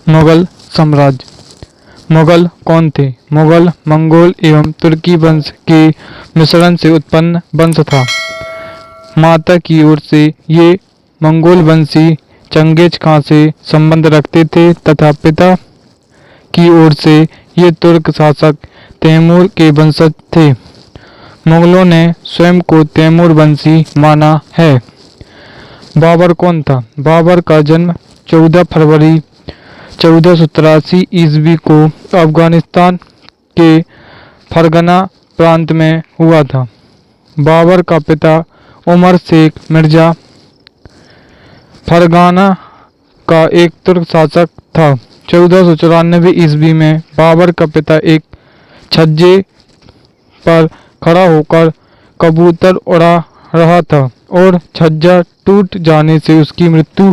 मुगल साम्राज्य। मुगल कौन थे? मुगल मंगोल एवं तुर्की वंश के मिश्रण से उत्पन्न वंश था। माता की ओर से ये मंगोल वंशी चंगेज खां से संबंध रखते थे तथा पिता की ओर से ये तुर्क शासक तैमूर के वंशज थे। मुगलों ने स्वयं को तैमूर वंशी माना है। बाबर कौन था? बाबर का जन्म 14 फरवरी 1483 ईस्वी को अफगानिस्तान के फरगना प्रांत में हुआ था। बाबर का पिता उमर शेख मिर्जा फरगाना का एक तुर्क शासक था। 1494 ईस्वी में बाबर का पिता एक छज्जे पर खड़ा होकर कबूतर उड़ा रहा था और छज्जा टूट जाने से उसकी मृत्यु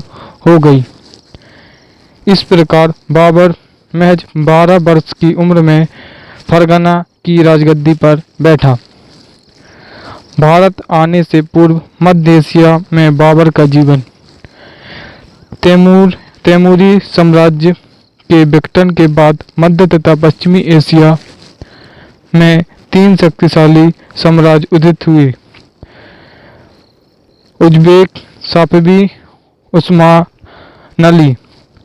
हो गई। इस प्रकार बाबर महज 12 वर्ष की उम्र में फरगना की राजगद्दी पर बैठा। भारत आने से पूर्व मध्य एशिया में बाबर का जीवन। तैमूरी साम्राज्य के विघटन के बाद मध्य तथा पश्चिमी एशिया में 3 शक्तिशाली साम्राज्य उदित हुए। उज्बेक, सफवी, उस्मानली,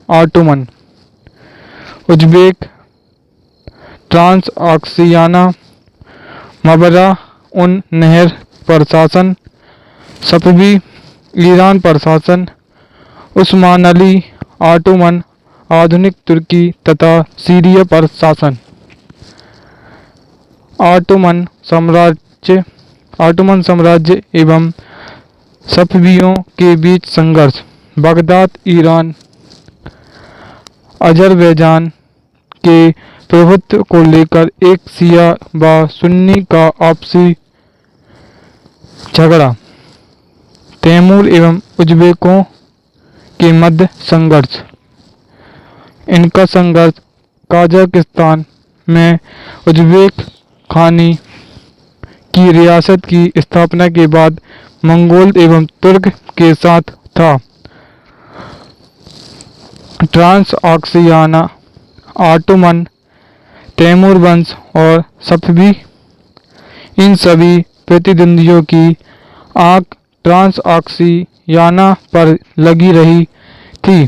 ऑटोमन। उज्बेक ट्रांसऑक्सियाना मबरा उन नहर पर शासन। सफवी ईरान पर शासन। उस्मानली ऑटोमन आधुनिक तुर्की तथा सीरिया पर शासन। ऑटोमन साम्राज्य एवं सफवियों के बीच संघर्ष। बगदाद ईरान अजरबैजान के प्रभुत्व को लेकर एक शिया व सुन्नी का आपसी झगड़ा। तैमूर एवं उज्बेकों के मध्य संघर्ष। इनका संघर्ष कजाकिस्तान में उज्बेक खानी की रियासत की स्थापना के बाद मंगोल एवं तुर्क के साथ था। ट्रांसऑक्सियाना, ऑटोमन, तैमूर वंश और सफवी, इन सभी प्रतिद्वंदियों की आंख ट्रांसऑक्सियाना पर लगी रही थी।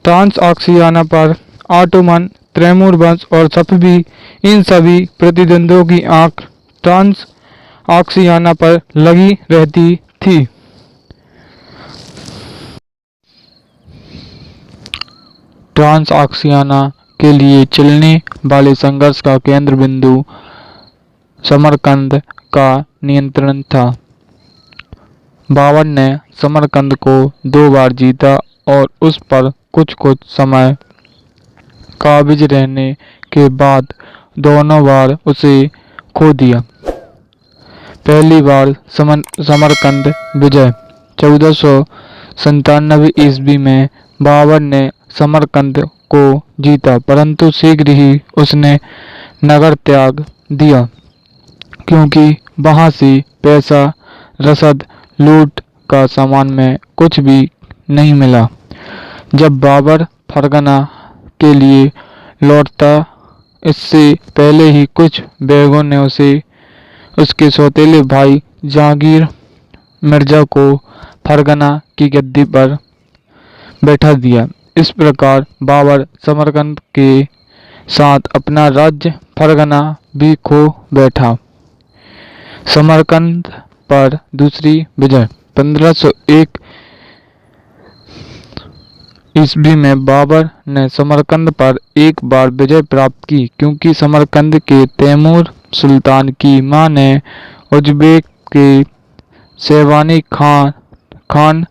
ट्रांसऑक्सियाना पर ऑटोमन, तैमूर वंश और सफवी, इन सभी प्रतिद्वंदियों की आंख ट्रांसऑक्सियाना पर लगी रहती थी। ट्रांसऑक्सियाना के लिए चलने वाले संघर्ष का केंद्र बिंदु समरकंद का नियंत्रण था। बाबर ने समरकंद को 2 बार जीता और उस पर कुछ समय काबिज रहने के बाद दोनों बार उसे खो दिया। पहली बार समरकंद विजय 1497 ईस्वी में बाबर ने समरकंद को जीता, परंतु शीघ्र ही उसने नगर त्याग दिया क्योंकि वहां से पैसा, रसद, लूट का सामान में कुछ भी नहीं मिला। जब बाबर फरगना के लिए लौटता, इससे पहले ही कुछ बेगों ने उसे उसके सौतेले भाई जहांगीर मिर्जा को फरगना की गद्दी पर बैठा दिया। इस प्रकार बाबर समरकंद के साथ अपना राज्य फरगना भी खो बैठा। समरकंद पर दूसरी विजय 1501 ईस्वी में बाबर ने समरकंद पर एक बार विजय प्राप्त की क्योंकि समरकंद के तैमूर सुल्तान की मां ने उज्बेक के शैबानी खान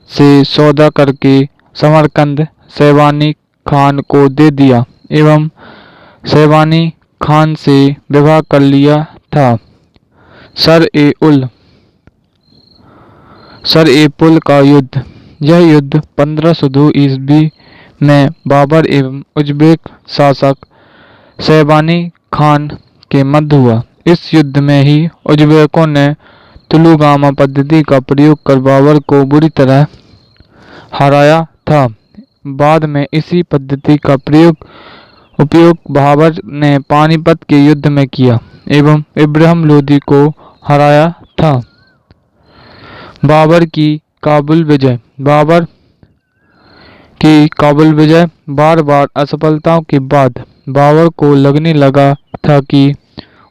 से सौदा करके समरकंद शैबानी खान को दे दिया एवं शैबानी खान से विवाह कर लिया था। सर-ए-पुल का युद्ध। यह युद्ध 1502 ईस्वी में बाबर एवं उज्बेक शासक शैबानी खान के मध्य हुआ। इस युद्ध में ही उज्बेकों ने तुलुगामा पद्धति का प्रयोग कर बाबर को बुरी तरह हराया था। था। बाद में इसी पद्धति का उपयोग बाबर ने पानीपत के युद्ध में किया एवं इब्राहिम लोदी को हराया था। बाबर की काबुल विजय। बाबर की काबुल विजय बार बार असफलताओं के बाद बाबर को लगने लगा था कि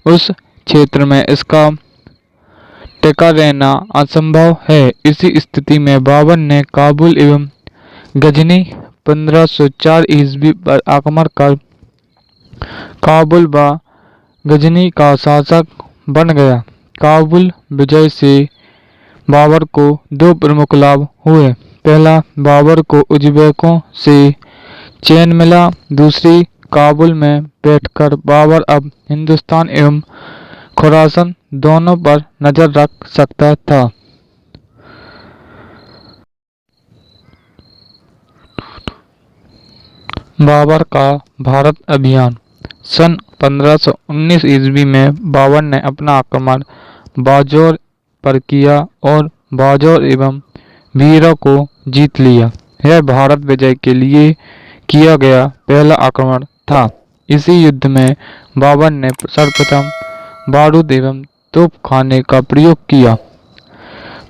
उस क्षेत्र में इसका टिका रहना असंभव है। इसी स्थिति में बाबर ने काबुल एवं गजनी 1504 ईस्वी पर आक्रमण कर काबुल व गजनी का शासक बन गया। काबुल विजय से बाबर को दो प्रमुख लाभ हुए। पहला, बाबर को उज़्बेकों से चैन मिला। दूसरी, काबुल में बैठकर बाबर अब हिंदुस्तान एवं खुरासन दोनों पर नजर रख सकता था। बाबर का भारत अभियान। सन 1519 ईस्वी में बाबर ने अपना आक्रमण बाजौर पर किया और बाजौर एवं भीरा को जीत लिया। यह भारत विजय के लिए किया गया पहला आक्रमण था। इसी युद्ध में बाबर ने सर्वप्रथम बारूद एवं तोपखाने का प्रयोग किया।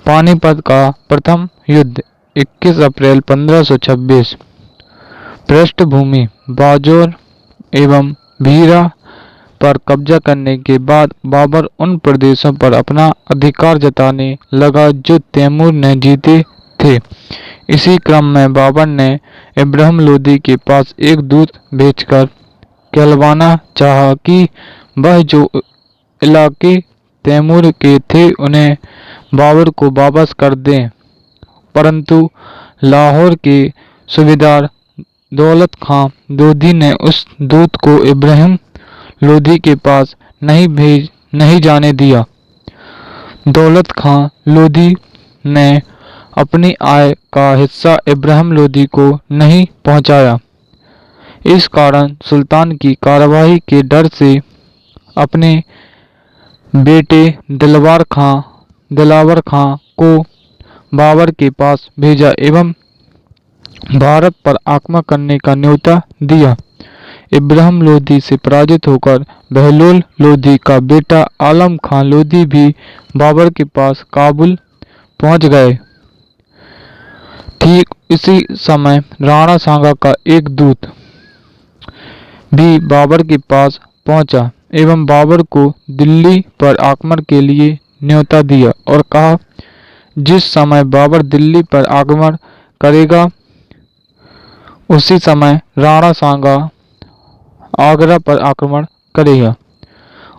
पानीपत का प्रथम युद्ध 21 अप्रैल 1526। पृष्ठभूमि: बाजौर एवं भीरा पर कब्जा करने के बाद बाबर उन प्रदेशों पर अपना अधिकार जताने लगा जो तैमूर ने जीते थे। इसी क्रम में बाबर ने इब्राहिम लोदी के पास एक दूत भेजकर कहलवाना चाहा कि वह जो इलाके तैमूर के थे उन्हें बाबर को वापस कर दें, परंतु लाहौर के सूबेदार दौलत खां लोधी ने उस दूत को इब्राहिम लोधी के पास नहीं जाने दिया। दौलत खां लोधी ने अपनी आय का हिस्सा इब्राहिम लोधी को नहीं पहुंचाया। इस कारण सुल्तान की कार्रवाई के डर से अपने बेटे दिलावर खां को बाबर के पास भेजा एवं भारत पर आक्रमण करने का न्योता दिया। इब्राहिम लोधी से पराजित होकर बहलोल लोधी का बेटा आलम खां लोधी भी बाबर के पास काबुल पहुंच गए। ठीक इसी समय राणा सांगा का एक दूत भी बाबर के पास पहुंचा एवं बाबर को दिल्ली पर आक्रमण के लिए न्योता दिया और कहा, जिस समय बाबर दिल्ली पर आक्रमण करेगा उसी समय राणा सांगा आगरा पर आक्रमण करेगा।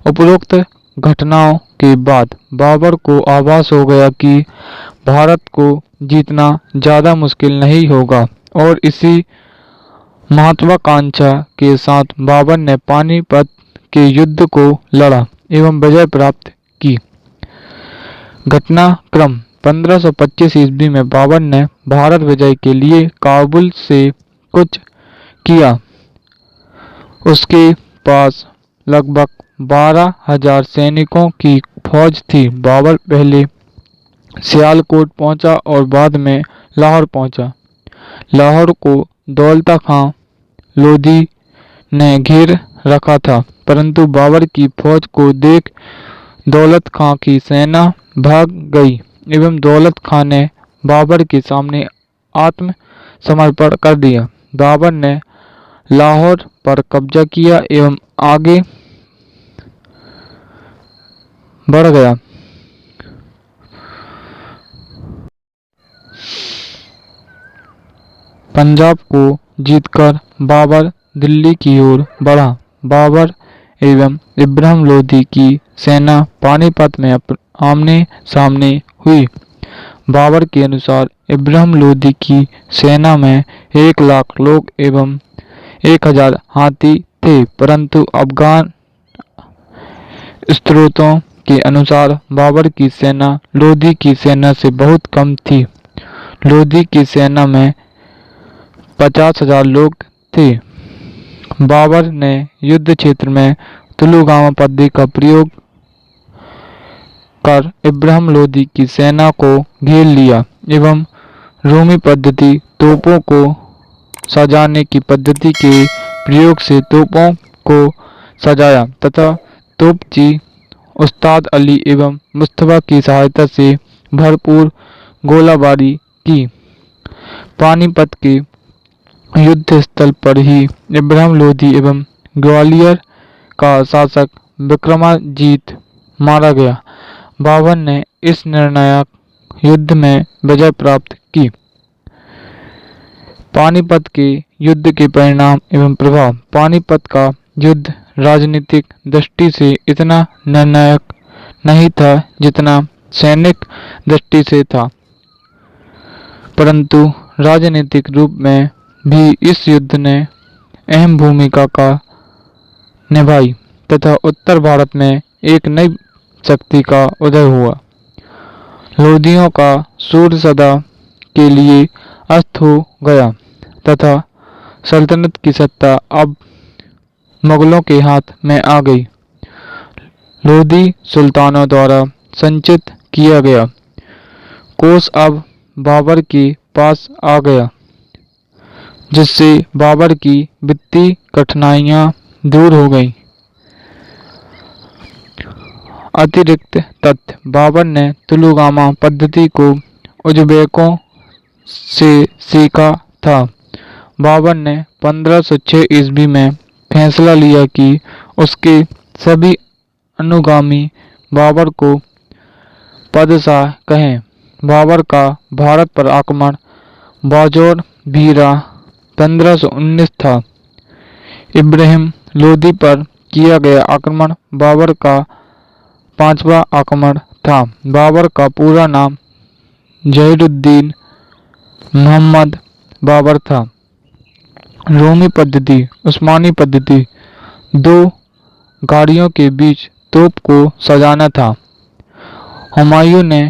उपरोक्त घटनाओं के बाद बाबर को आभास हो गया कि भारत को जीतना ज्यादा मुश्किल नहीं होगा और इसी महत्वाकांक्षा के साथ बाबर ने पानीपत के युद्ध को लड़ा एवं विजय प्राप्त की। घटनाक्रम: 1525 ईस्वी में बाबर ने भारत विजय के लिए काबुल से कुछ किया। उसके पास लगभग 12,000 सैनिकों की फौज थी। बाबर पहले सियालकोट पहुंचा और बाद में लाहौर पहुंचा। लाहौर को दौलत खां लोधी ने घेर रखा था, परंतु बाबर की फौज को देख दौलत खां की सेना भाग गई एवं दौलत खां ने बाबर के सामने आत्मसमर्पण कर दिया। बाबर ने लाहौर पर कब्जा किया एवं आगे बढ़ गया। पंजाब को जीतकर बाबर दिल्ली की ओर बढ़ा। बाबर एवं इब्राहिम लोदी की सेना पानीपत में आमने सामने हुई। बाबर के अनुसार इब्राहिम लोदी की सेना में 1 लाख लोग एवं 1000 हाथी थे, परंतु अफगान स्रोतों के अनुसार बाबर की सेना लोदी की सेना से बहुत कम थी। लोदी की सेना में 50,000 लोग थे। बाबर ने युद्ध क्षेत्र में तुलुगामा पद्धति का प्रयोग कर इब्राहिम लोदी की सेना को घेर लिया एवं रोमी पद्धति तोपों को सजाने की पद्धति के प्रयोग से तोपों को सजाया तथा तोपची उस्ताद अली एवं मुस्तफा की सहायता से भरपूर गोलाबारी की। पानीपत के युद्ध स्थल पर ही इब्राहिम लोधी एवं ग्वालियर का शासक विक्रमाजीत मारा गया। बाबर ने इस निर्णायक युद्ध में विजय प्राप्त की। पानीपत के युद्ध के परिणाम एवं प्रभाव। पानीपत का युद्ध राजनीतिक दृष्टि से इतना निर्णायक नहीं था जितना सैनिक दृष्टि से था, परंतु राजनीतिक रूप में भी इस युद्ध ने अहम भूमिका का निभाई तथा उत्तर भारत में एक नई शक्ति का उदय हुआ। लोधियों का सूर्य सदा के लिए अस्त हो गया तथा सल्तनत की सत्ता अब मुगलों के हाथ में आ गई। लोधी सुल्तानों द्वारा संचित किया गया कोष अब बाबर के पास आ गया, जिससे बाबर की वित्तीय कठिनाइयां दूर हो गईं। अतिरिक्त तथ्य। बाबर ने तुलुगामा पद्धति को उज़्बेकों से सीखा था। बाबर ने 1506 ईस्वी में फैसला लिया कि उसके सभी अनुगामी बाबर को बादशाह कहें। बाबर का भारत पर आक्रमण बाजोर भीरा 1519 था। इब्राहिम लोदी पर किया गया आक्रमण बाबर का 5वां आक्रमण था। बाबर का पूरा नाम ज़हीरुद्दीन मोहम्मद बाबर था। रोमी पद्धति, उस्मानी पद्धति। दो गाड़ियों के बीच तोप को सजाना था। हुमायूं ने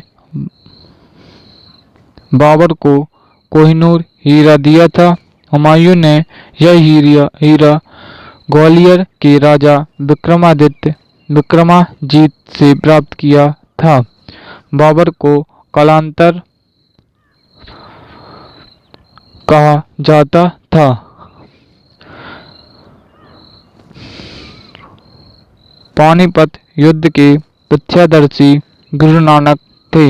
बाबर को कोहिनूर हीरा दिया था। हुमायूं ने यह हीरा ग्वालियर के राजा विक्रमाजीत से प्राप्त किया था। बाबर को कालांतर कहा जाता था। पानीपत युद्ध के प्रत्यक्षदर्शी गुरु नानक थे।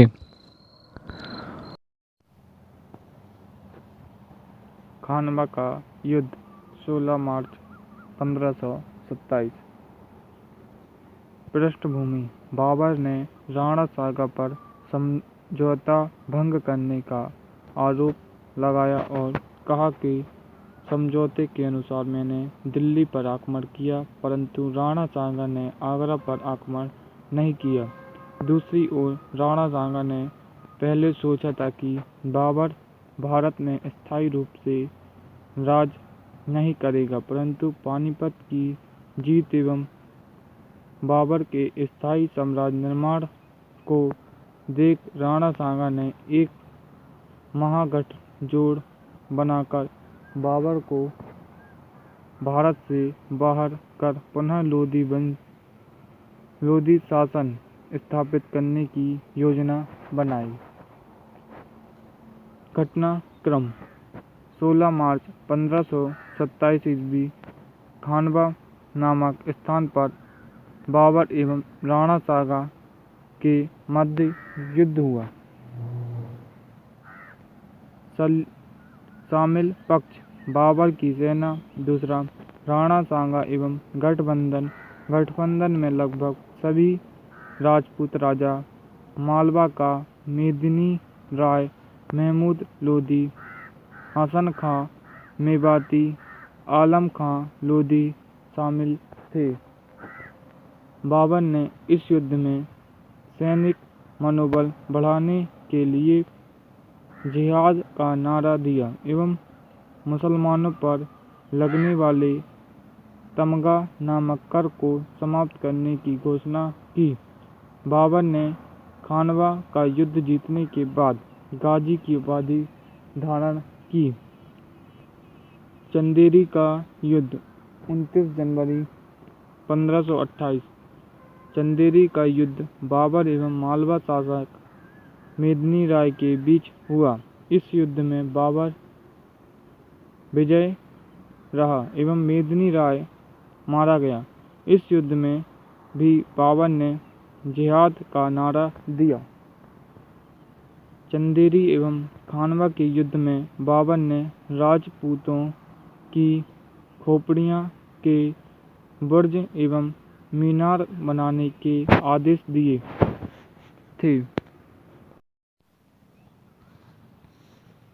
खानवा का युद्ध 16 मार्च 1527। पृष्ठभूमि। बाबर ने राणा सागा पर समझौता भंग करने का आरोप लगाया और कहा कि समझौते के अनुसार मैंने दिल्ली पर आक्रमण किया, परंतु राणा सागा ने आगरा पर आक्रमण नहीं किया। दूसरी ओर राणा सागा ने पहले सोचा था कि बाबर भारत में स्थायी रूप से राज नहीं करेगा, परंतु पानीपत की जीत एवं बाबर के स्थायी साम्राज्य निर्माण को देख राणा सागा ने एक महागठजोड़ बनाकर बाबर को भारत से बाहर कर पुनः लोधी शासन स्थापित करने की योजना बनाई। घटनाक्रम। 16 मार्च 1527 ईस्वी खानवा नामक स्थान पर बाबर एवं राणा सागा के मध्य युद्ध हुआ। शामिल पक्ष बाबर की सेना, दूसरा राणा सागा एवं गठबंधन में लगभग सभी राजपूत राजा, मालवा का मेदिनी राय, महमूद लोधी, हसन खां मेवाती, आलम खां लोधी शामिल थे। बाबर ने इस युद्ध में सैनिक मनोबल बढ़ाने के लिए जिहाद का नारा दिया एवं मुसलमानों पर लगने वाले तमगा नामक कर को समाप्त करने की घोषणा की। बाबर ने खानवा का युद्ध जीतने के बाद गाजी की उपाधि धारण की। चंदेरी का युद्ध 29 जनवरी 1528। चंदेरी का युद्ध बाबर एवं मालवा शासक मेदिनी राय के बीच हुआ। इस युद्ध में बाबर विजय रहा एवं मेदिनी राय मारा गया। इस युद्ध में भी बाबर ने जिहाद का नारा दिया। चंदेरी एवं खानवा के युद्ध में बाबर ने राजपूतों की खोपड़ियां के बुर्ज एवं मीनार बनाने के आदेश दिए थे।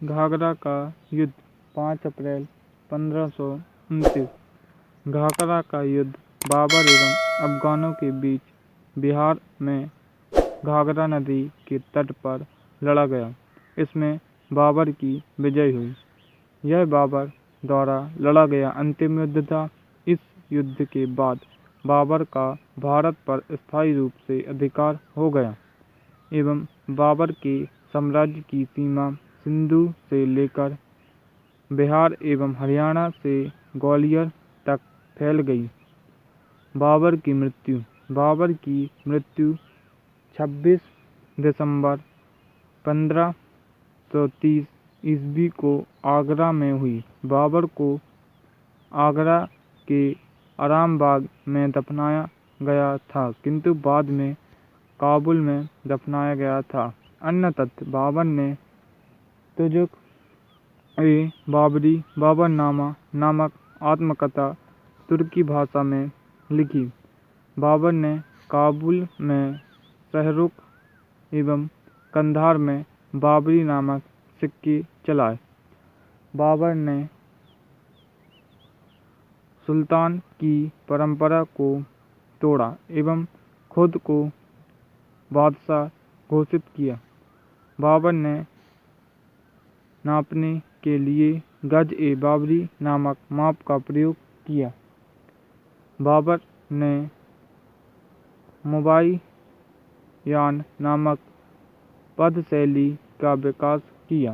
घाघरा का युद्ध 5 अप्रैल 1529। घाघरा का युद्ध बाबर एवं अफगानों के बीच बिहार में घाघरा नदी के तट पर लड़ा गया। इसमें बाबर की विजय हुई। यह बाबर द्वारा लड़ा गया अंतिम युद्ध था। इस युद्ध के बाद बाबर का भारत पर स्थायी रूप से अधिकार हो गया एवं बाबर के साम्राज्य की सीमा सिंधु से लेकर बिहार एवं हरियाणा से ग्वालियर तक फैल गई। बाबर की मृत्यु 26 दिसंबर 1530 ईस्वी को आगरा में हुई। बाबर को आगरा के आरामबाग में दफनाया गया था, किंतु बाद में काबुल में दफनाया गया था। अन्य तथ्य: बाबर ने तुज़ुक-ए-बाबरी बाबरनामा नामक आत्मकथा तुर्की भाषा में लिखी। बाबर ने काबुल में शहरुख एवं कंधार में बाबरी नामक सिक्के चलाए। बाबर ने सुल्तान की परंपरा को तोड़ा एवं खुद को बादशाह घोषित किया। बाबर ने नापने के लिए गज-ए-बाबरी नामक माप का प्रयोग किया। बाबर ने मुबाय्यान नामक पद शैली का विकास किया।